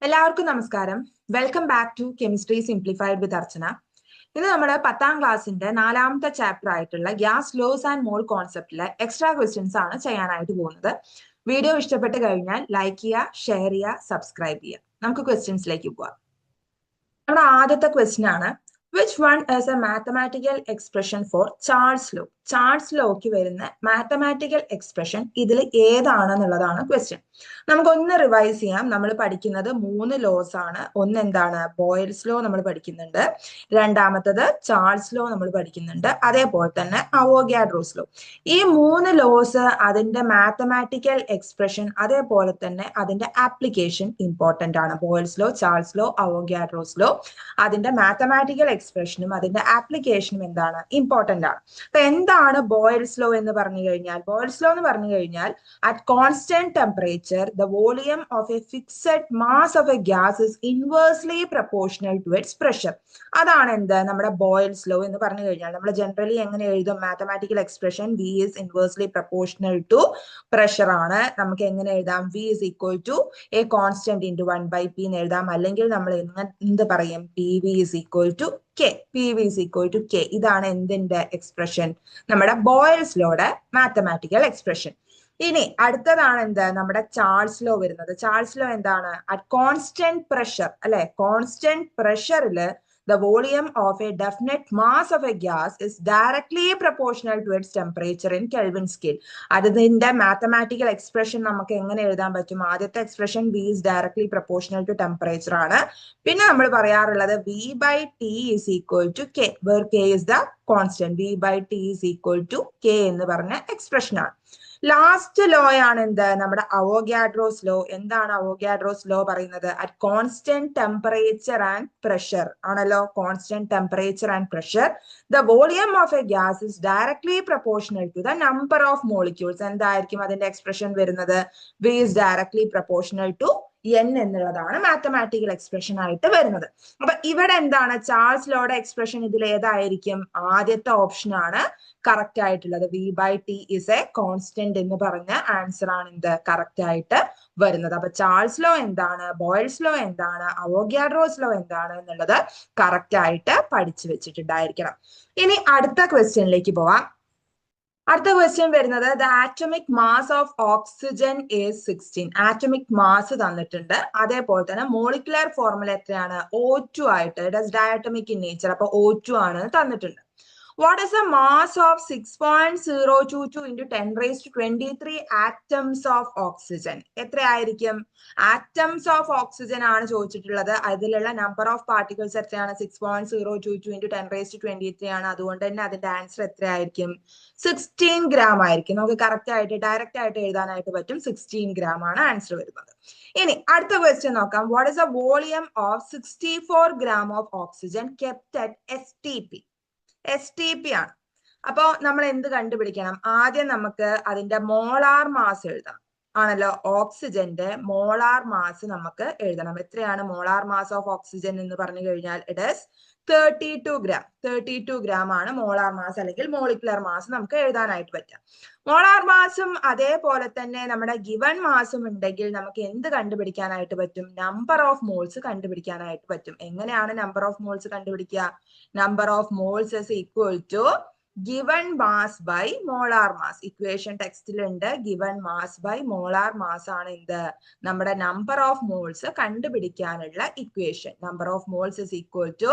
എല്ലാവർക്കും നമസ്കാരം. Welcome back to chemistry simplified with Archana. ഇന്ന് നമ്മുടെ 10ാം ക്ലാസ്സിന്റെ 4ാമത്തെ ചാപ്റ്റർ ആയിട്ടുള്ള ഗ്യാസ് ലോസ് ആൻഡ് മോൾ കോൺസെപ്റ്റിലെ എക്സ്ട്രാ ക്വസ്റ്റ്യൻസ് ആണ് ചെയ്യാനായിട്ട് പോകുന്നത്. വീഡിയോ ഇഷ്ടപ്പെട്ട് കഴിഞ്ഞാൽ ലൈക്ക് ചെയ്യുക, ഷെയർ ചെയ്യുക, സബ്സ്ക്രൈബ് ചെയ്യുക. നമുക്ക് ക്വസ്റ്റ്യൻസിലേക്ക് പോവാം. നമ്മുടെ ആദ്യത്തെ ക്വസ്റ്റ്യൻ ആണ്, which one is a mathematical expression for Charles law? Charles lock വരുന്ന മാത്തമാറ്റിക്കൽ എക്സ്പ്രഷൻ ഇതിൽ ഏതാണെന്നുള്ളതാണ് ക്വസ്റ്റ്യൻ. നമുക്കൊന്ന് റിവൈസ് ചെയ്യാം. നമ്മൾ പഠിക്കുന്നത് 3 ലോസ് ആണ്. ഒന്ന് എന്താണ്? ബോയിൽസ് ലോ നമ്മൾ പഠിക്കുന്നുണ്ട്. രണ്ടാമത്തത് ചാൾസ് ലോ നമ്മൾ പഠിക്കുന്നുണ്ട്. അതേപോലെ തന്നെ അവോഗാഡ്രോസ് ലോ. ഈ 3 ലോസ് അതിന്റെ മാത്തമാറ്റിക്കൽ എക്സ്പ്രഷൻ അതേപോലെ തന്നെ അതിന്റെ ആപ്ലിക്കേഷൻ ഇമ്പോർട്ടന്റ് ആണ്. Boyle's law, Charles law, Avogadro's law, അതിന്റെ മാത്തമാറ്റിക്കൽ എക്സ്പ്രഷനും അതിന്റെ ആപ്ലിക്കേഷനും എന്താണ്? ഇമ്പോർട്ടന്റ് ആണ്. അപ്പൊ എന്താണ് ബോയിൽസ് ലോ എന്ന് പറഞ്ഞു കഴിഞ്ഞാൽ? ബോയിൽസ് ലോ എന്ന് പറഞ്ഞു കഴിഞ്ഞാൽ at constant temperature the volume of a fixed mass of a gas is inversely proportional to its pressure. അതാണ് എന്ത്? നമ്മുടെ ബോയിൽസ് ലോ എന്ന് പറഞ്ഞു കഴിഞ്ഞാൽ നമ്മൾ ജനറലി എങ്ങനെ എഴുതും? Mathematical expression V is inversely proportional to pressure ആണ്. നമുക്ക് എങ്ങനെ എഴുതാം? V is equal to a constant into 1/p എന്ന് എഴുതാം. അല്ലെങ്കിൽ നമ്മൾ എന്ത് പറയും? P V is equal to K. P V is equal to K. ഇതാണ് എന്തിന്റെ എക്സ്പ്രഷൻ? നമ്മുടെ ബോയിൽസ് ലോയുടെ മാത്തമാറ്റിക്കൽ എക്സ്പ്രഷൻ. ഇനി അടുത്തതാണ് എന്ത്? നമ്മുടെ ചാൾസ് ലോ വരുന്നത്. ചാൾസ് ലോ എന്താണ്? അറ്റ് കോൺസ്റ്റന്റ് പ്രഷർ, അല്ലെ? കോൺസ്റ്റന്റ് പ്രഷറില് the volume of a definite mass of a gas is directly proportional to its temperature in Kelvin scale. അതിന്റെ മാത്തമാറ്റിക്കൽ എക്സ്പ്രഷൻ നമുക്ക് എങ്ങനെ എഴുതാൻ പറ്റും? ആദ്യത്തെ expression V is directly proportional to temperature ആണ്. പിന്നെ നമ്മൾ പറയാറുള്ളത് V by T is equal to K, where K is the constant. V by T is equal to K എന്ന് പറഞ്ഞ എക്സ്പ്രഷൻ ആണ്. ലാസ്റ്റ് ലോ ആണ് എന്ത്? നമ്മുടെ അവോഗാഡ്രോസ് ലോ. എന്താണ് അവോഗാഡ്രോസ് ലോ പറയുന്നത്? At constant temperature and pressure ആണല്ലോ. Constant temperature and pressure the volume of a gas is directly proportional to the number of molecules. എന്തായിരിക്കും അതിന്റെ എക്സ്പ്രഷൻ വരുന്നത്? V is directly proportional to n എന്നുള്ളതാണ് mathematical expression ആയിട്ട് വരുന്നത്. അപ്പൊ ഇവിടെ എന്താണ്? ചാൾസ് ലോയുടെ എക്സ്പ്രഷൻ ഇതിൽ ഏതായിരിക്കും? ആദ്യത്തെ ഓപ്ഷൻ ആണ് കറക്റ്റ് ആയിട്ടുള്ളത്. V by T is a constant എന്ന് പറഞ്ഞ ആൻസർ ആണ് എന്ത്? കറക്റ്റ് ആയിട്ട് വരുന്നത്. അപ്പൊ ചാൾസ് ലോ എന്താണ്, ബോയിൽസ് ലോ എന്താണ്, അവോഗാഡ്രോസ് ലോ എന്താണ് എന്നുള്ളത് കറക്റ്റ് ആയിട്ട് പഠിച്ചു വെച്ചിട്ടുണ്ടായിരിക്കണം. ഇനി അടുത്ത ക്വസ്റ്റ്യനിലേക്ക് പോവാം. അടുത്ത ക്വസ്റ്റ്യൻ വരുന്നത് the atomic mass of oxygen is 16. Atomic mass തന്നിട്ടുണ്ട്. അതേപോലെ തന്നെ മോളിക്കുലർ ഫോർമുല എത്രയാണ്? O2 ആയിട്ട്. It is diatomic in nature. അപ്പൊ O2 ആണ് തന്നിട്ടുണ്ട്. What is the mass of 6.022 into 10 raised to 23 atoms of oxygen? എത്രയായിരിക്കും? ആറ്റംസ് ഓഫ് ഓക്സിജൻ ആണ് ചോദിച്ചിട്ടുള്ളത്. അതിലുള്ള നമ്പർ ഓഫ് പാർട്ടിക്കിൾസ് എത്രയാണ്? 6.022 into 10 raised to 23 ആണ്. അതുകൊണ്ട് തന്നെ അതിന്റെ ആൻസർ എത്രയായിരിക്കും? 16 ഗ്രാം ആയിരിക്കും. നമുക്ക് കറക്റ്റ് ആയിട്ട് ഡയറക്റ്റ് ആയിട്ട് എഴുതാനായിട്ട് പറ്റും. 16 ഗ്രാം ആണ് ആൻസർ വരുന്നത്. ഇനി അടുത്ത ക്വസ്റ്റ്യൻ നോക്കാം. What is the volume of 64 gram of oxygen kept at STP? STP ആണ്. അപ്പോ നമ്മൾ എന്ത് കണ്ടുപിടിക്കണം? ആദ്യം നമുക്ക് അതിന്റെ മോളാർ മാസ് എഴുതണം ആണല്ലോ. ഓക്സിജന്റെ മോളാർ മാസ് നമുക്ക് എഴുതണം. എത്രയാണ് മോളാർ മാസ് ഓഫ് ഓക്സിജൻ എന്ന് പറഞ്ഞു കഴിഞ്ഞാൽ? It is 32 gram. 32 ഗ്രാം ആണ് മോളാർ മാസ് അല്ലെങ്കിൽ മോളിക്കുലർ മാസ് നമുക്ക് എഴുതാനായിട്ട് പറ്റുക. മോളാർ മാസും അതേപോലെ തന്നെ നമ്മുടെ ഗിവൺ മാസും ഉണ്ടെങ്കിൽ നമുക്ക് എന്ത് കണ്ടുപിടിക്കാനായിട്ട് പറ്റും? നമ്പർ ഓഫ് മോൾസ് കണ്ടുപിടിക്കാനായിട്ട് പറ്റും. എങ്ങനെയാണ് നമ്പർ ഓഫ് മോൾസ് കണ്ടുപിടിക്കുക? Number of moles is equal to given mass by molar mass. Equation ടെക്സ്റ്റിലുണ്ട്. Given mass by molar mass ആണ് എന്ത്? നമ്മുടെ നമ്പർ ഓഫ് മോൾസ് കണ്ടുപിടിക്കാനുള്ള equation. Number of moles is equal to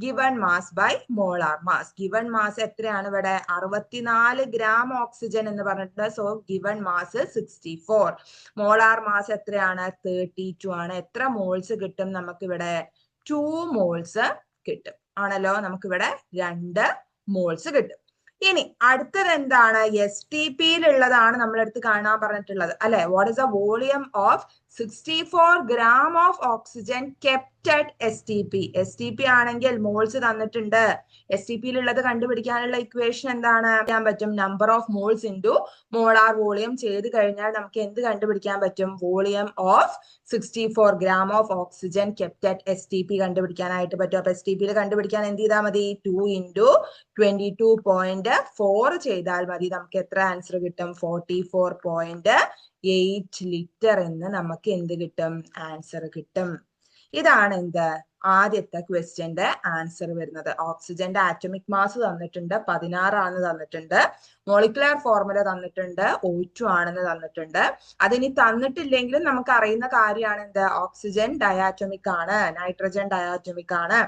given mass by molar mass. Given mass എത്രയാണ് ഇവിടെ? 64 gram oxygen എന്ന് പറഞ്ഞിട്ടുണ്ട്. So given mass 64. Molar mass എത്രയാണ്? 32 ആണ്. എത്ര മോൾസ് കിട്ടും നമുക്കിവിടെ? 2 മോൾസ് കിട്ടും ആണല്ലോ. നമുക്കിവിടെ 2 മോൾസ് കിട്ടും. ഇനി അടുത്തത് എന്താണ്? STPയിലുള്ളതാണ് നമ്മളെടുത്ത് കാണാൻ പറഞ്ഞിട്ടുള്ളത് അല്ലെ. What is the volume of 64 gram of oxygen kept at STP? STP ആണെങ്കിൽ മോൾസ് തന്നിട്ടുണ്ട്. STPയിലുള്ളത് കണ്ടുപിടിക്കാനുള്ള ഇക്വേഷൻ എന്താണ്? ചെയ്യാൻ പറ്റും. Number of moles into molar volume ചെയ്ത് കഴിഞ്ഞാൽ നമുക്ക് എന്ത് കണ്ടുപിടിക്കാൻ പറ്റും? Volume of 64 gram of oxygen kept at STP കണ്ടുപിടിക്കാനായിട്ട് പറ്റും. അപ്പൊ STPയിൽ കണ്ടുപിടിക്കാൻ എന്ത് ചെയ്താൽ മതി? 2 ഇൻറ്റു 22.4 ചെയ്താൽ മതി. നമുക്ക് എത്ര ആൻസർ കിട്ടും? 44.8 ലിറ്റർ എന്ന് നമുക്ക് എന്ത് കിട്ടും? ആൻസർ കിട്ടും. ഇതാണ് എന്ത് ആദ്യത്തെ ക്വസ്റ്റ്യന്റെ ആൻസർ വരുന്നത്. ഓക്സിജന്റെ ആറ്റമിക് മാസ് തന്നിട്ടുണ്ട് 16 ആണെന്ന് തന്നിട്ടുണ്ട്. മോളിക്കുലർ ഫോർമുല തന്നിട്ടുണ്ട് O2 ആണെന്ന് തന്നിട്ടുണ്ട്. അതിനി തന്നിട്ടില്ലെങ്കിലും നമുക്ക് അറിയുന്ന കാര്യമാണ് എന്ത്, ഓക്സിജൻ ഡയാറ്റമിക് ആണ്, നൈട്രജൻ ഡയാറ്റമിക് ആണ്,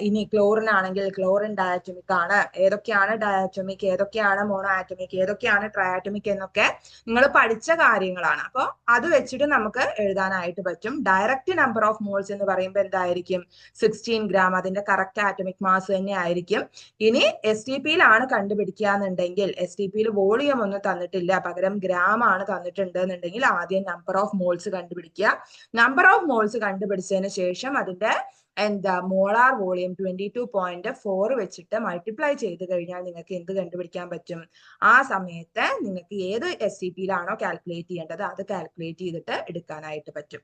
ഇനി ക്ലോറിൻ ആണെങ്കിൽ ക്ലോറിൻ ഡയാറ്റമിക് ആണ്. ഏതൊക്കെയാണ് ഡയാറ്റമിക്, ഏതൊക്കെയാണ് മോണോ ആറ്റമിക്, ഏതൊക്കെയാണ് ട്രയാറ്റമിക് എന്നൊക്കെ നിങ്ങൾ പഠിച്ച കാര്യങ്ങളാണ്. അപ്പോൾ അത് വെച്ചിട്ട് നമുക്ക് എഴുതാനായിട്ട് പറ്റും. ഡയറക്റ്റ് നമ്പർ ഓഫ് മോൾസ് എന്ന് പറയുമ്പോൾ എന്തായിരിക്കും, 16 ഗ്രാം. അതിന്റെ കറക്റ്റ് ആറ്റമിക് മാസ് തന്നെ ആയിരിക്കും. ഇനി STPയിലാണ് കണ്ടുപിടിക്കുക എന്നുണ്ടെങ്കിൽ, STPയിൽ വോളിയം ഒന്നും തന്നിട്ടില്ല, പകരം ഗ്രാം ആണ് തന്നിട്ടുണ്ട് എന്നുണ്ടെങ്കിൽ ആദ്യം നമ്പർ ഓഫ് മോൾസ് കണ്ടുപിടിക്കുക. നമ്പർ ഓഫ് മോൾസ് കണ്ടുപിടിച്ചതിന് ശേഷം അതിന്റെ എന്താ മോളാർ വോളിയം 22.4 വെച്ചിട്ട് മൾട്ടിപ്ലൈ ചെയ്ത് കഴിഞ്ഞാൽ നിങ്ങൾക്ക് എന്ത് കണ്ടുപിടിക്കാൻ പറ്റും, ആ സമയത്ത് നിങ്ങൾക്ക് ഏത് STPയിലാണോ കാൽക്കുലേറ്റ് ചെയ്യേണ്ടത് അത് കാൽക്കുലേറ്റ് ചെയ്തിട്ട് എടുക്കാനായിട്ട് പറ്റും.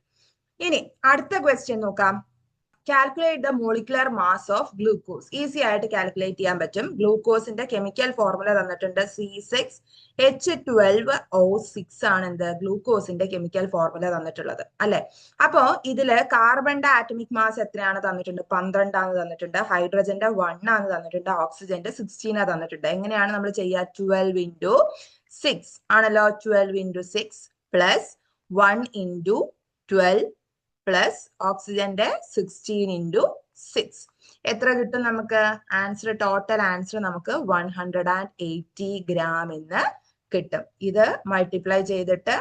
ഇനി അടുത്ത ക്വസ്റ്റ്യൻ നോക്കാം. Calculate the molecular mass of glucose. Easy ആയിട്ട് കാൽക്കുലേറ്റ് ചെയ്യാൻ പറ്റും. ഗ്ലൂക്കോസിന്റെ കെമിക്കൽ ഫോർമുല തന്നിട്ടുണ്ട് C6H12O6 ആണ് എന്ത് ഗ്ലൂക്കോസിന്റെ കെമിക്കൽ ഫോർമുല തന്നിട്ടുള്ളത് അല്ലെ. അപ്പോ ഇതില് കാർബണിന്റെ ആറ്റമിക് മാസ് എത്രയാണ് തന്നിട്ടുണ്ട്, 12 ആണ് തന്നിട്ടുണ്ട്. ഹൈഡ്രജന്റെ 1 ആണ് തന്നിട്ടുണ്ട്. ഓക്സിജന്റെ 16 ആണ് തന്നിട്ടുണ്ട്. എങ്ങനെയാണ് നമ്മൾ ചെയ്യുക, 12 into 6 ആണല്ലോ. 12 into 6 പ്ലസ് 1 into 12 പ്ലസ് ഓക്സിജന്റെ 16 into 6 എത്ര കിട്ടും നമുക്ക് ആൻസർ, ടോട്ടൽ ആൻസർ നമുക്ക് 180 ഗ്രാം എന്ന് കിട്ടും. ഇത് മൾട്ടിപ്ലൈ ചെയ്തിട്ട്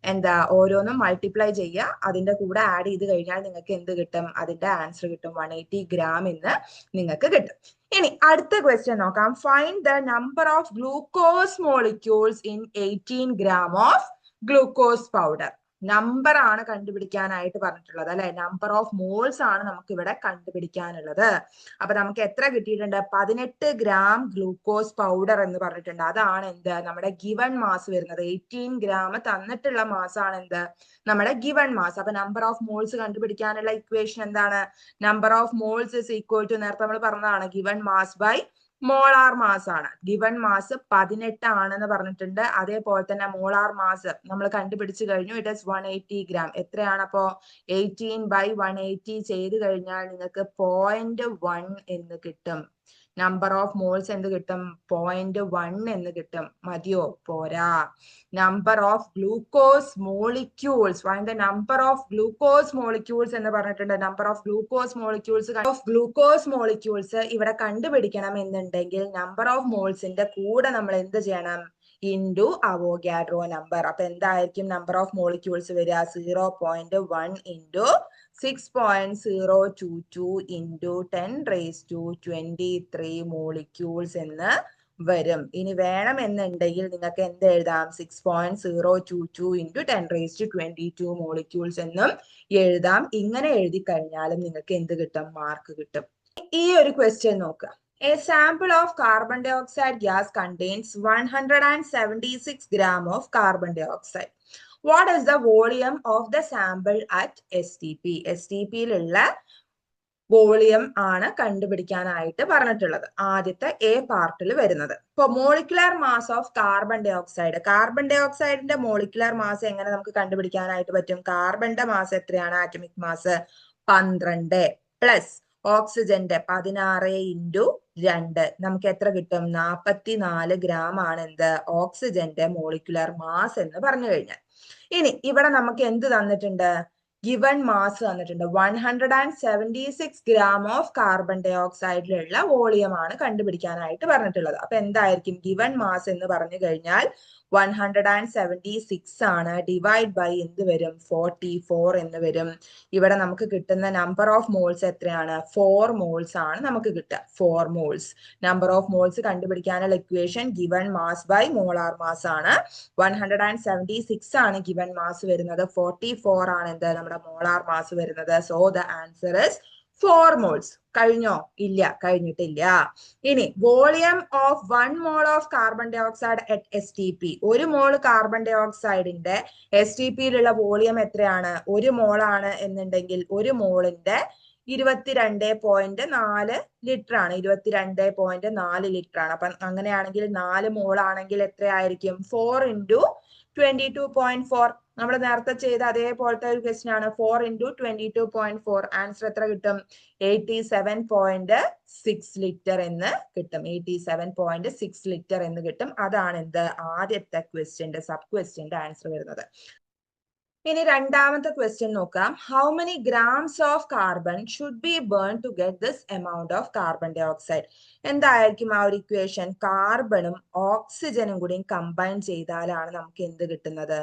എന്താ ഓരോന്നും മൾട്ടിപ്ലൈ ചെയ്യുക, അതിന്റെ കൂടെ ആഡ് ചെയ്ത് കഴിഞ്ഞാൽ നിങ്ങൾക്ക് എന്ത് കിട്ടും, അതിന്റെ ആൻസർ കിട്ടും, 180 ഗ്രാം എന്ന് നിങ്ങൾക്ക് കിട്ടും. ഇനി അടുത്ത ക്വസ്റ്റ്യൻ നോക്കാം. Find the number of glucose molecules in 18 gram of glucose powder. Number ആണ് കണ്ടുപിടിക്കാനായിട്ട് പറഞ്ഞിട്ടുള്ളത് അല്ലെ. നമ്പർ ഓഫ് മോൾസ് ആണ് നമുക്ക് ഇവിടെ കണ്ടുപിടിക്കാനുള്ളത്. അപ്പൊ നമുക്ക് എത്ര കിട്ടിയിട്ടുണ്ട്, 18 ഗ്രാം ഗ്ലൂക്കോസ് പൗഡർ എന്ന് പറഞ്ഞിട്ടുണ്ട്. അതാണ് എന്ത് നമ്മുടെ ഗിവൺ മാസ് വരുന്നത്. 18 ഗ്രാം തന്നിട്ടുള്ള മാസ് ആണ് എന്ത് നമ്മുടെ ഗിവൺ മാസ്. അപ്പൊ നമ്പർ ഓഫ് മോൾസ് കണ്ടുപിടിക്കാനുള്ള ഇക്വേഷൻ എന്താണ്, number of moles is equal to, നേരത്തെ നമ്മൾ പറഞ്ഞതാണ്, given mass by molar mass ആണ്. ഗിവൺ മാസ് 18 ആണെന്ന് പറഞ്ഞിട്ടുണ്ട്. അതേപോലെ തന്നെ മോളാർ മാസ് നമ്മൾ കണ്ടുപിടിച്ചു കഴിഞ്ഞു, ഇറ്റ് ഇസ് 180 ഗ്രാം. എത്രയാണ് അപ്പോ 18/180 ചെയ്ത് കഴിഞ്ഞാൽ നിങ്ങൾക്ക് 0.1 എന്ന് കിട്ടും. നമ്പർ ഓഫ് മോൾസ് എന്ത് കിട്ടും, 0.1 എന്ന് കിട്ടും. മതിയോ, പോരാ. Number of glucose molecules, find the number of glucose molecules എന്ന് പറഞ്ഞിട്ടുണ്ട്. നമ്പർ ഓഫ് ഗ്ലൂക്കോസ് മോളിക്യൂൾസ് ഇവിടെ കണ്ടുപിടിക്കണം എന്നുണ്ടെങ്കിൽ നമ്പർ ഓഫ് മോൾസിന്റെ കൂടെ നമ്മൾ എന്ത് ചെയ്യണം, ഇൻറ്റു അവോഗാഡ്രോ നമ്പർ. അപ്പൊ എന്തായിരിക്കും നമ്പർ ഓഫ് മോളിക്യൂൾസ് വരിക, 0.1 ഇൻറ്റു 6.022 ഇൻറ്റു 10⁻23 മോളിക്യൂൾസ് എന്ന് വരും. ഇനി വേണം എന്നുണ്ടെങ്കിൽ നിങ്ങൾക്ക് എന്ത് എഴുതാം, 6.022 ഇൻറ്റു 10⁻22 മോളിക്യൂൾസ് എന്നും എഴുതാം. ഇങ്ങനെ എഴുതി കഴിഞ്ഞാലും നിങ്ങൾക്ക് എന്ത് കിട്ടും, മാർക്ക് കിട്ടും. ഈ ഒരു ക്വസ്റ്റ്യൻ നോക്കുക. A sample of carbon dioxide gas contains 176 gram of carbon dioxide. What is the volume of the sample at STP? STPയിലുള്ള വോളിയം ആണ് കണ്ടുപിടിക്കാനായിട്ട് പറഞ്ഞിട്ടുള്ളത്. ആദ്യത്തെ A പാർട്ടിൽ വരുന്നത്. ഇപ്പൊ molecular mass of carbon dioxide. Carbon ഡൈ ഓക്സൈഡിന്റെ മോളിക്കുലർ മാസ് എങ്ങനെ നമുക്ക് കണ്ടുപിടിക്കാനായിട്ട് പറ്റും, കാർബണിന്റെ മാസ് എത്രയാണ്, ആറ്റമിക് മാസ് 12 പ്ലസ് ഓക്സിജന്റെ 16 ഇൻറ്റു 2 നമുക്ക് എത്ര കിട്ടും, 44 ഗ്രാം ആണ് എന്ത് ഓക്സിജന്റെ മോളിക്കുലർ മാസ് എന്ന് പറഞ്ഞു കഴിഞ്ഞാൽ. ഇനി ഇവിടെ നമുക്ക് എന്ത് തന്നിട്ടുണ്ട്, ഗിവൺ മാസ് തന്നിട്ടുണ്ട്. 176 ഗ്രാം ഓഫ് കാർബൺ ഡൈ ഓക്സൈഡിലുള്ള വോളിയം ആണ് കണ്ടുപിടിക്കാനായിട്ട് പറഞ്ഞിട്ടുള്ളത്. അപ്പൊ എന്തായിരിക്കും ഗിവൺ മാസ് എന്ന് പറഞ്ഞു കഴിഞ്ഞാൽ 176 ആണ്, ഡിവൈഡ് ബൈ എന്ത് വരും, 44 എന്ന് വരും. ഇവിടെ നമുക്ക് കിട്ടുന്ന നമ്പർ ഓഫ് മോൾസ് എത്രയാണ്, 4 മോൾസ് ആണ് നമുക്ക് കിട്ടുക. 4 മോൾസ്. നമ്പർ ഓഫ് മോൾസ് കണ്ടുപിടിക്കാനുള്ള equation given mass by molar mass ആണ്. 176 ആണ് ഗിവൺ മാസ് വരുന്നത്, 44 ആണ് എന്ത് നമ്മുടെ മോളാർ മാസ് വരുന്നത്. So the answer is 4 moles. കഴിഞ്ഞോ, ഇല്ല, കഴിഞ്ഞിട്ടില്ല. ഇനി volume of 1 mole of carbon dioxide at STP. 1 mole carbon ഡൈ ഓക്സൈഡിന്റെ STPയിലുള്ള വോളിയം എത്രയാണ്, 1 മോൾ ആണ് എന്നുണ്ടെങ്കിൽ 1 മോളിന്റെ 22.4 ലിറ്റർ ആണ്. 22.4 ലിറ്റർ ആണ്. അപ്പൊ അങ്ങനെയാണെങ്കിൽ 4 മോൾ ആണെങ്കിൽ എത്രയായിരിക്കും, 4 ഇൻറ്റു 22.4 നമ്മൾ നേരത്തെ ചെയ്ത അതേപോലത്തെ ഒരു ക്വസ്റ്റ്യൻ ആണ്. 4 into 22.4 ആൻസർ എത്ര കിട്ടും? 87.6 ലിറ്റർ എന്ന് കിട്ടും. 87.6 ലിറ്റർ എന്ന് കിട്ടും. അതാണ് എന്ത് ആദ്യത്തെ ക്വസ്റ്റ്യന്റെ സബ് ക്വസ്റ്റ്യന്റെ ആൻസർ വരുന്നത്. ഇനി രണ്ടാമത്തെ ക്വസ്റ്റ്യൻ നോക്കാം. How many grams of carbon should be burn to get this amount of carbon dioxide? എന്തായിരിക്കും ആ ഒരു ഇക്വേഷൻ? കാർബണും ഓക്സിജനും കൂടി കമ്പൈൻ ചെയ്താലാണ് നമുക്ക് എന്ത് കിട്ടുന്നത്?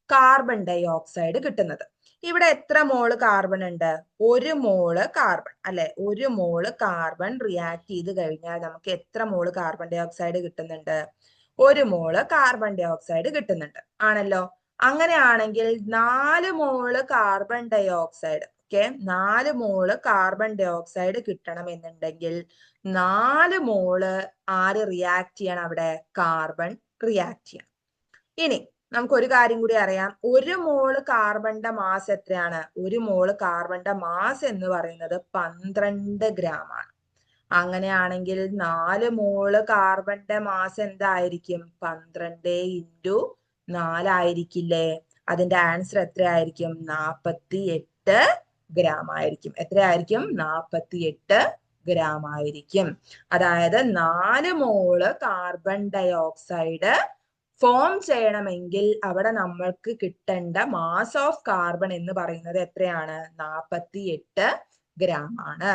കാർബൺ ഡൈ ഓക്സൈഡ് കിട്ടുന്നത്. ഇവിടെ എത്ര മോള് കാർബൺ ഉണ്ട്? 1 മോള് കാർബൺ അല്ലെ? 1 മോള് കാർബൺ റിയാക്ട് ചെയ്ത് കഴിഞ്ഞാൽ നമുക്ക് എത്ര മോള് കാർബൺ ഡൈ ഓക്സൈഡ് കിട്ടുന്നുണ്ട്? 1 മോള് കാർബൺ ഡൈ ഓക്സൈഡ് കിട്ടുന്നുണ്ട് ആണല്ലോ. അങ്ങനെയാണെങ്കിൽ 4 മോള് കാർബൺ ഡൈ ഓക്സൈഡ്, ഓക്കെ, 4 മോള് കാർബൺ ഡൈ ഓക്സൈഡ് കിട്ടണം എന്നുണ്ടെങ്കിൽ 4 മോള് ആര് റിയാക്ട് ചെയ്യണം? അവിടെ കാർബൺ റിയാക്ട് ചെയ്യണം. ഇനി നമുക്ക് ഒരു കാര്യം കൂടി അറിയാം. 1 മോള് കാർബണിന്റെ മാസ് എത്രയാണ്? 1 മോള് കാർബണിന്റെ മാസ് എന്ന് പറയുന്നത് 12 ഗ്രാം ആണ്. അങ്ങനെയാണെങ്കിൽ 4 മോള് കാർബണിന്റെ മാസ് എന്തായിരിക്കും? 12 into 4 ആയിരിക്കില്ലേ? അതിന്റെ ആൻസർ എത്രയായിരിക്കും? 48 ഗ്രാം ആയിരിക്കും. എത്രയായിരിക്കും? 48 ഗ്രാം ആയിരിക്കും. അതായത് 4 മോള് കാർബൺ ഡൈ ഓക്സൈഡ് ഫോം ചെയ്യണമെങ്കിൽ അവിടെ നമ്മൾക്ക് കിട്ടേണ്ട മാസ് ഓഫ് കാർബൺ എന്ന് പറയുന്നത് എത്രയാണ്? 48 ഗ്രാം ആണ്.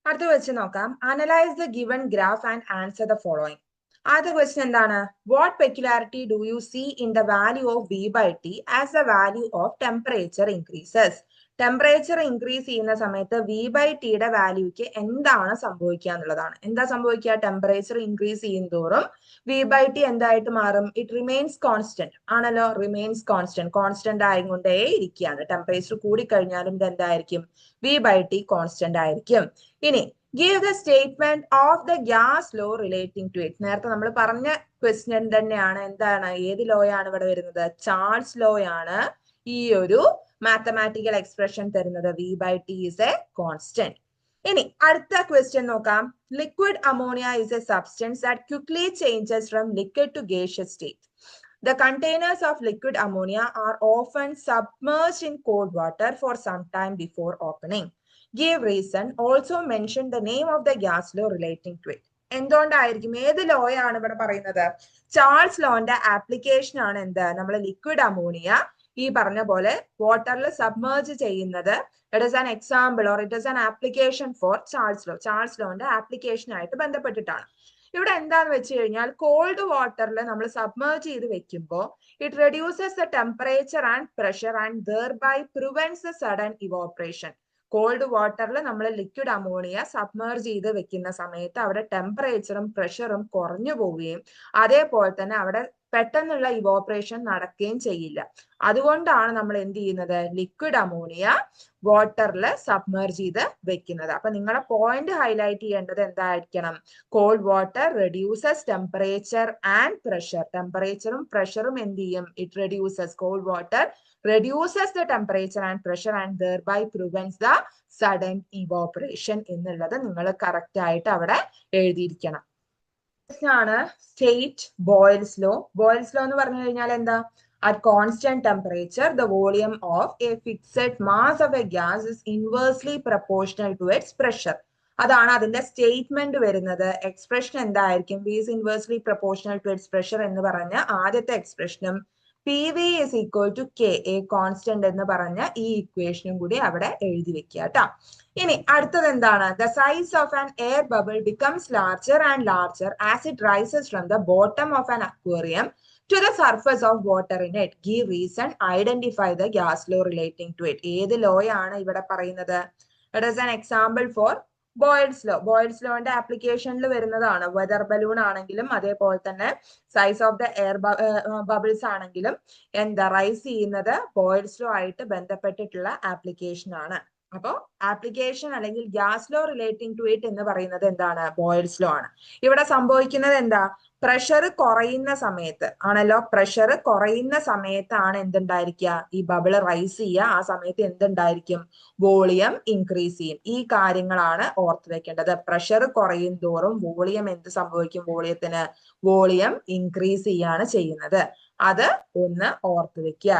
അടുത്ത വെച്ച് നോക്കാം. Analyse the given graph and answer the following. ആദ്യ ക്വസ്റ്റ്യൻ എന്താണ്? What peculiarity do you see in the value of V/T as the value of temperature increases? Temperature increase ചെയ്യുന്ന സമയത്ത് V/Tയുടെ വാല്യൂക്ക് എന്താണ് സംഭവിക്കുക എന്നുള്ളതാണ്. എന്താ സംഭവിക്കുക? ടെമ്പറേച്ചർ ഇൻക്രീസ് ചെയ്യുന്തോറും V/T എന്തായിട്ട് മാറും? ഇറ്റ് റിമെയിൻസ് കോൺസ്റ്റന്റ് ആണല്ലോ. റിമെയിൻസ് കോൺസ്റ്റന്റ്, കോൺസ്റ്റന്റ് ആയിക്കൊണ്ടേ ഇരിക്കുകയാണ്. ടെമ്പറേച്ചർ കൂടിക്കഴിഞ്ഞാലും ഇത് എന്തായിരിക്കും? V/T കോൺസ്റ്റന്റ് ആയിരിക്കും. ഇനി give the statement of the gas law relating to it. നേരത്തെ നമ്മൾ പറഞ്ഞ ക്വസ്റ്റ്യൻ തന്നെയാണ്. എന്താണ്? ഏത് ലോ ആണ് ഇവിടെ വരുന്നത്? ചാൾസ് ലോ ആണ് ഈ ഒരു മാത്തമാറ്റിക്കൽ എക്സ്പ്രഷൻ തരുന്നത്. V/T is a constant. ഇനി അടുത്ത ക്വസ്റ്റ്യൻ നോക്കാം. Liquid ammonia is a substance that quickly changes from liquid to gaseous state. The containers of liquid ammonia are often submerged in cold water for some time before opening. Give reason. Also mention the name of the gas law relating to it. എന്തുകൊണ്ടായിരിക്കും? ഏത് law ആണ് ഇവിടെ പറയുന്നത്? Charles ലോന്റെ application ആണ് എന്ത്? നമ്മൾ liquid ammonia ഈ പറഞ്ഞ പോലെ വാട്ടറിൽ സബ്മേർജ് ചെയ്യുന്നത്. It is an example or it is an application for Charles law. Charles ലോന്റെ ആപ്ലിക്കേഷൻ ആയിട്ട് ബന്ധപ്പെട്ടിട്ടാണ്. ഇവിടെ എന്താന്ന് വെച്ച് കഴിഞ്ഞാൽ കോൾഡ് വാട്ടറിൽ നമ്മൾ സബ്മേർജ് ചെയ്ത് വെക്കുമ്പോൾ it reduces the temperature and pressure and thereby prevents the sudden evaporation. Cold വാട്ടറിൽ നമ്മൾ ലിക്വിഡ് അമോണിയ സബ്മേർജ് ചെയ്ത് വെക്കുന്ന സമയത്ത് അവിടെ ടെമ്പറേച്ചറും പ്രഷറും കുറഞ്ഞു പോവുകയും അതേപോലെ തന്നെ അവിടെ പെട്ടെന്നുള്ള ഇവോപ്പറേഷൻ നടക്കുകയും ചെയ്യില്ല. അതുകൊണ്ടാണ് നമ്മൾ എന്ത് ചെയ്യുന്നത്? ലിക്വിഡ് അമോണിയ വാട്ടറിൽ സബ്മേർജ് ചെയ്ത് വെക്കുന്നത്. അപ്പൊ നിങ്ങളുടെ പോയിന്റ് ഹൈലൈറ്റ് ചെയ്യേണ്ടത് എന്തായിരിക്കണം? Cold water reduces temperature and pressure. ടെമ്പറേച്ചറും പ്രഷറും എന്ത് ചെയ്യും? It reduces. Cold water reduces the temperature and pressure and thereby prevents the sudden evaporation എന്നുള്ളത് നിങ്ങൾ കറക്റ്റ് ആയിട്ട് അവിടെ എഴുതിയിരിക്കണം. ആണ് state boils law. Boils law എന്ന് പറഞ്ഞു കഴിഞ്ഞാൽ എന്താ? At constant temperature, the volume of a fixed mass of a gas is inversely proportional to its pressure. അതാണ് അതിന്റെ സ്റ്റേറ്റ്മെന്റ് വരുന്നത്. എക്സ്പ്രഷൻ എന്തായിരിക്കും? V is inversely proportional to its pressure എന്ന് പറഞ്ഞ ആദ്യത്തെ എക്സ്പ്രഷനും PV is equal to K, a constant എന്ന് പറഞ്ഞ ഈ ഇക്വേഷനും കൂടി അവിടെ എഴുതി വെക്കുക കേട്ടോ. ഇനി അടുത്തത് എന്താണ്? The size of an air bubble becomes larger and larger as it rises from the bottom of an aquarium to the surface of water in it. Give reason. Identify the gas law relating to it. ഏത് law ആണ് ഇവിടെ പറയുന്നത്? It is an example for Boyle's law. Boyle's ലോന്റെ ആപ്ലിക്കേഷനിൽ വരുന്നതാണ്. Weather balloon ആണെങ്കിലും അതേപോലെ തന്നെ size of the air bubbles ആണെങ്കിലും എന്താ റൈസ് ചെയ്യുന്നത് ബോയിൽസ് ലോ ആയിട്ട് ബന്ധപ്പെട്ടിട്ടുള്ള ആപ്ലിക്കേഷൻ ആണ്. അപ്പോ ആപ്ലിക്കേഷൻ അല്ലെങ്കിൽ gas law relating to it എന്ന് പറയുന്നത് എന്താണ്? ബോയിൽസ് ലോ ആണ്. ഇവിടെ സംഭവിക്കുന്നത് എന്താ? പ്രഷർ കുറയുന്ന സമയത്ത് ആണല്ലോ. പ്രഷർ കുറയുന്ന സമയത്താണ് എന്തുണ്ടായിരിക്കുക? ഈ ബബിൾ റൈസ് ചെയ്യുക. ആ സമയത്ത് എന്തുണ്ടായിരിക്കും? വോളിയം ഇൻക്രീസ് ചെയ്യും. ഈ കാര്യങ്ങളാണ് ഓർത്ത് വെക്കേണ്ടത്. പ്രഷർ കുറയും തോറും വോളിയം എന്ത് സംഭവിക്കും? വോളിയത്തിന് വോളിയം ഇൻക്രീസ് ചെയ്യാണ് ചെയ്യുന്നത്. അത് ഒന്ന് ഓർത്ത് വെക്കുക.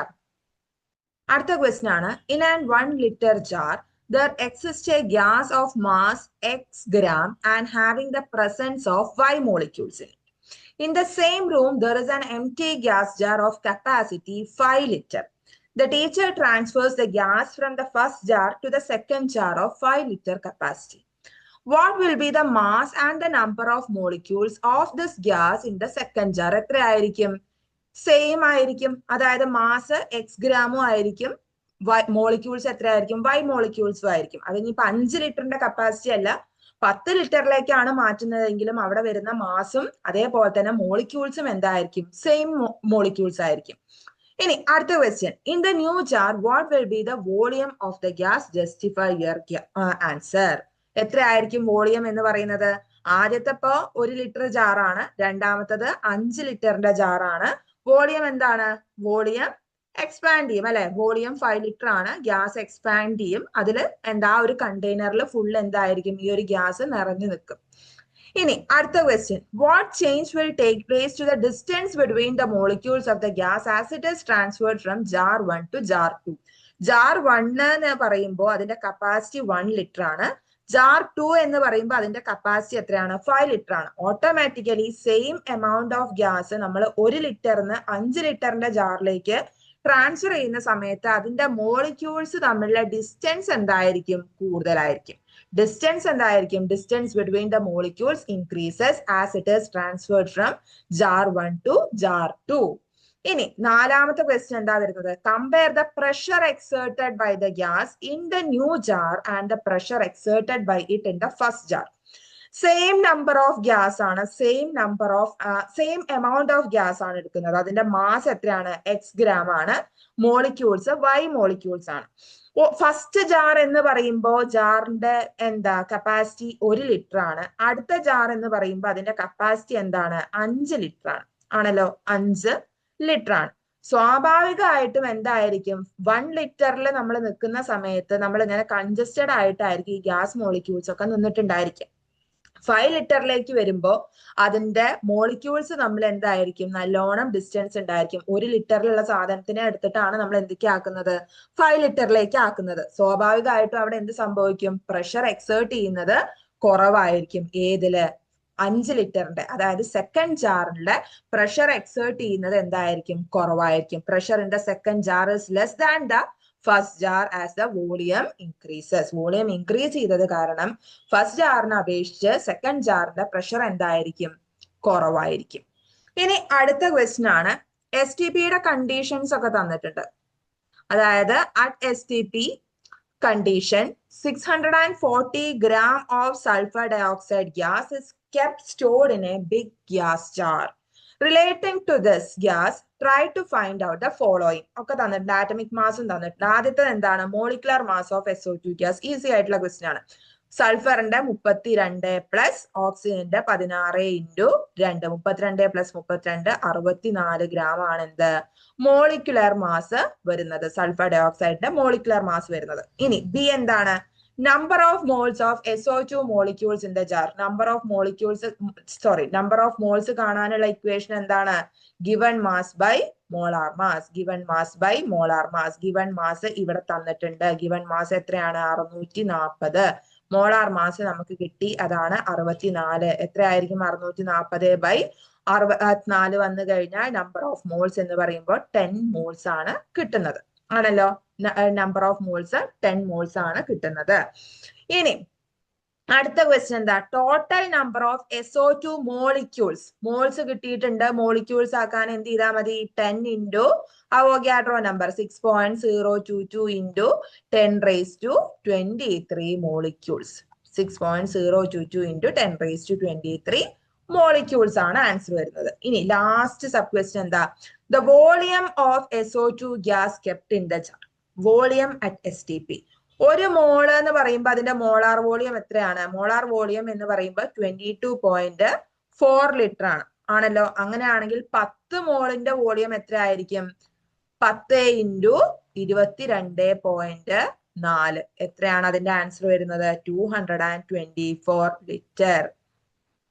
അടുത്ത ക്വസ്റ്റ്യൻ ആണ്, in an 1 liter jar there exists a gas of mass x gram and having the presence of y molecules in it. In the same room there is an empty gas jar of capacity 5 liter. The teacher transfers the gas from the first jar to the second jar of 5 liter capacity. What will be the mass and the number of molecules of this gas in the second jar? എത്രയായിരിക്കും? Same ആയിരിക്കും. അതായത് mass X ഗ്രാമും ആയിരിക്കും, molecules എത്രയായിരിക്കും? Y മോളിക്യൂൾസും ആയിരിക്കും. അത് ഇനിയിപ്പോ 5 ലിറ്ററിന്റെ capacity അല്ല 10 ലിറ്ററിലേക്കാണ് മാറ്റുന്നതെങ്കിലും അവിടെ വരുന്ന മാസും അതേപോലെ തന്നെ മോളിക്യൂൾസും എന്തായിരിക്കും? സെയിം മോളിക്യൂൾസ് ആയിരിക്കും. ഇനി അടുത്ത question, in the new jar what will be the volume of the gas? Justify your answer. എത്രയായിരിക്കും വോളിയം എന്ന് പറയുന്നത്? ആദ്യത്തെ ഇപ്പോ 1 ലിറ്റർ ജാറാണ്, രണ്ടാമത്തത് 5 ലിറ്ററിന്റെ ജാറാണ്. വോളിയം എന്താണ്? വോളിയം എക്സ്പാൻഡ് ചെയ്യും അല്ലെ? വോളിയം 5 ലിറ്റർ ആണ്, ഗ്യാസ് എക്സ്പാൻഡ് ചെയ്യും. അതില് എന്താ ഒരു കണ്ടെയ്നറിൽ ഫുൾ എന്തായിരിക്കും? ഈ ഒരു ഗ്യാസ് നിറഞ്ഞു നിൽക്കും. ഇനി അടുത്ത question, what change will take place to the distance between the molecules of the gas as it is transferred from jar 1 to jar 2? Jar 1 എന്ന് പറയുമ്പോൾ അതിന്റെ കപ്പാസിറ്റി 1 ലിറ്റർ ആണ്. ജാർ 2 എന്ന് പറയുമ്പോൾ അതിന്റെ കപ്പാസിറ്റി എത്രയാണ്? 5 ലിറ്റർ ആണ്. Automatically same amount of gas നമ്മൾ 1 ലിറ്ററിന് 5 ലിറ്ററിന്റെ ജാറിലേക്ക് ട്രാൻസ്ഫർ ചെയ്യുന്ന സമയത്ത് അതിന്റെ മോളിക്യൂൾസ് തമ്മിലുള്ള ഡിസ്റ്റൻസ് എന്തായിരിക്കും? കൂടുതലായിരിക്കും. ഡിസ്റ്റൻസ് എന്തായിരിക്കും? Distance between the molecules increases as it is transferred from jar 1 to jar 2. ഇനി നാലാമത്തെ ക്വസ്റ്റ്യൻ എന്താ വരുന്നത്? Compare the pressure exerted by the gas in the new jar and the pressure exerted by it in the first jar. Same number of gas ആണ്, same amount of gas ആണ് എടുക്കുന്നത്. അതിന്റെ mass എത്രയാണ്? X gram ആണ്. Molecules Y molecules ആണ്. First jar എന്ന് പറയുമ്പോൾ ജാറിന്റെ എന്താ കപ്പാസിറ്റി 1 ലിറ്റർ ആണ്. അടുത്ത ജാർ എന്ന് പറയുമ്പോൾ അതിന്റെ കപ്പാസിറ്റി എന്താണ്? 5 ലിറ്റർ ആണ്. ആണല്ലോ, 5 ലിറ്റർ ആണ്. സ്വാഭാവികമായിട്ടും എന്തായിരിക്കും? 1 ലിറ്ററിൽ നമ്മൾ നിൽക്കുന്ന സമയത്ത് നമ്മൾ ഇങ്ങനെ കൺജസ്റ്റഡ് ആയിട്ടായിരിക്കും ഈ ഗ്യാസ് മോളിക്യൂൾസ് ഒക്കെ നിന്നിട്ടുണ്ടായിരിക്കും. 5 ലിറ്ററിലേക്ക് വരുമ്പോൾ അതിന്റെ മോളിക്യൂൾസ് നമ്മൾ എന്തായിരിക്കും? നല്ലോണം ഡിസ്റ്റൻസ് ഉണ്ടായിരിക്കും. 1 ലിറ്ററിലുള്ള സാധനത്തിനെ എടുത്തിട്ടാണ് നമ്മൾ എന്തൊക്കെ ആക്കുന്നത്? 5 ലിറ്ററിലേക്ക് ആക്കുന്നത്. സ്വാഭാവികമായിട്ടും അവിടെ എന്ത് സംഭവിക്കും? പ്രഷർ എക്സേർട്ട് ചെയ്യുന്നത് കുറവായിരിക്കും. ഏതില്? 5 ലിറ്ററിന്റെ, അതായത് സെക്കൻഡ് ജാറിന്റെ പ്രഷർ എക്സേർട്ട് ചെയ്യുന്നത് എന്തായിരിക്കും? കുറവായിരിക്കും. Pressure in the second jar is less than the first jar as the volume increases. Volume increase ചെയ്തത് കാരണം ഫസ്റ്റ് ജാറിനെ അപേക്ഷിച്ച് സെക്കൻഡ് ജാറിന്റെ പ്രഷർ എന്തായിരിക്കും? കുറവായിരിക്കും. ഇനി അടുത്ത ക്വസ്റ്റ്യൻ ആണ്, എസ് ടി പിയുടെ കണ്ടീഷൻസ് ഒക്കെ തന്നിട്ടുണ്ട്. അതായത് at S T P condition 640 gram of sulfur dioxide gas is kept stored in a big gas jar. Relating to this gas, try to find out the following. ഒക്കെ തന്നിട്ടുണ്ട്. Atomic മാസും തന്നിട്ടുണ്ട്. ആദ്യത്തെ എന്താണ്? Molecular mass of SO2 gas. Easy ആയിട്ടുള്ള question ആണ്. സൾഫറിന്റെ 32 plus ഓക്സിജന്റെ 16 into 2, 32 plus 32 64 gram ആണ് എന്ത്? മോളിക്കുലർ മാസ് വരുന്നത്. സൾഫർ ഡയോക്സൈഡിന്റെ മോളിക്കുലർ മാസ് വരുന്നത്. ഇനി ബി എന്താണ്? Number of moles of SO2 molecules in the jar. Number of moles കാണാനുള്ള ഇക്വേഷൻ എന്താണ്? Given mass by molar mass. Given mass by molar mass. Given mass ഇവിടെ തന്നിട്ടുണ്ട്. Given mass എത്രയാണ്? 640. Molar mass നമുക്ക് കിട്ടി, അതാണ് 64. എത്രയായിരിക്കും? 640 ബൈ 64 വന്നു കഴിഞ്ഞാൽ നമ്പർ ഓഫ് മോൾസ് എന്ന് പറയുമ്പോൾ 10 മോൾസ് ആണ് കിട്ടുന്നത്. ആണല്ലോ, നമ്പർ ഓഫ് മോൾസ് 10 മോൾസ് ആണ് കിട്ടുന്നത്. ഇനി അടുത്ത ക്വസ്റ്റ്യൻ എന്താ? Total number of SO2 molecules. Moles കിട്ടിയിട്ടുണ്ട്. മോളിക്യൂൾസ് ആക്കാൻ എന്ത് ചെയ്താൽ മതി? 10 into Avogadro number 6.022 into 10⁻23 molecules. 6.022 into 10⁻23 molecules ആണ് ആൻസർ വരുന്നത്. ഇനി ലാസ്റ്റ് സബ് ക്വസ്റ്റ്യൻ എന്താ? The volume of SO2 gas kept in the jar. Volume at STP. 1 മോള് എന്ന് പറയുമ്പോൾ അതിന്റെ മോളാർ വോളിയം എത്രയാണ്? മോളാർ വോളിയം എന്ന് പറയുമ്പോൾ 22.4 ലിറ്റർ ആണ്. ആണല്ലോ, അങ്ങനെയാണെങ്കിൽ 10 മോളിന്റെ വോളിയം എത്ര ആയിരിക്കും? 10 ഇൻറ്റു 22.4. എത്രയാണ് അതിന്റെ ആൻസർ വരുന്നത്? 224 litre.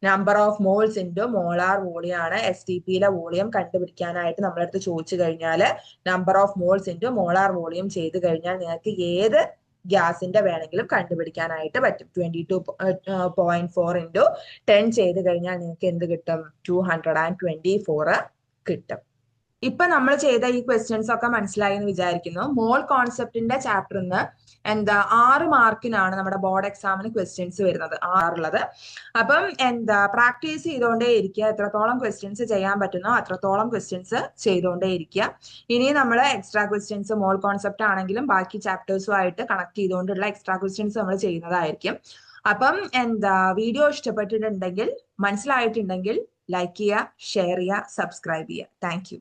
Number of moles into molar volume ആണ്. എസ് ടി പിയിലെ വോളിയം കണ്ടുപിടിക്കാനായിട്ട് നമ്മളടുത്ത് ചോദിച്ചു കഴിഞ്ഞാൽ number of moles into molar volume ചെയ്ത് കഴിഞ്ഞാൽ നിങ്ങൾക്ക് ഏത് ഗ്യാസിന്റെ വേണമെങ്കിലും കണ്ടുപിടിക്കാനായിട്ട് പറ്റും. 22.4 ഇൻറ്റു 10 ചെയ്ത് കഴിഞ്ഞാൽ നിങ്ങൾക്ക് എന്ത് കിട്ടും? 224 കിട്ടും. ഇപ്പൊ നമ്മൾ ചെയ്ത ഈ ക്വസ്റ്റ്യൻസ് ഒക്കെ മനസ്സിലായി എന്ന് വിചാരിക്കുന്നു. മോൾ കോൺസെപ്റ്റിന്റെ ചാപ്റ്ററിന് 6 മാർക്കിനാണ് നമ്മുടെ ബോർഡ് എക്സാമിന് ക്വസ്റ്റ്യൻസ് വരുന്നത്, 6 അപ്പം പ്രാക്ടീസ് ചെയ്തുകൊണ്ടേ ഇരിക്കുക. എത്രത്തോളം ക്വസ്റ്റ്യൻസ് ചെയ്യാൻ പറ്റുന്നോ അത്രത്തോളം ക്വസ്റ്റ്യൻസ് ചെയ്തുകൊണ്ടേ ഇരിക്കുക. ഇനി നമ്മൾ എക്സ്ട്രാ ക്വസ്റ്റ്യൻസ് മോൾ കോൺസെപ്റ്റ് ആണെങ്കിലും ബാക്കി ചാപ്റ്റേഴ്സുമായിട്ട് കണക്ട് ചെയ്തുകൊണ്ടുള്ള എക്സ്ട്രാ ക്വസ്റ്റ്യൻസ് നമ്മൾ ചെയ്യുന്നതായിരിക്കും. അപ്പം വീഡിയോ ഇഷ്ടപ്പെട്ടിട്ടുണ്ടെങ്കിൽ, മനസ്സിലായിട്ടുണ്ടെങ്കിൽ ലൈക്ക് ചെയ്യുക, ഷെയർ ചെയ്യുക, സബ്സ്ക്രൈബ് ചെയ്യുക. Thank you.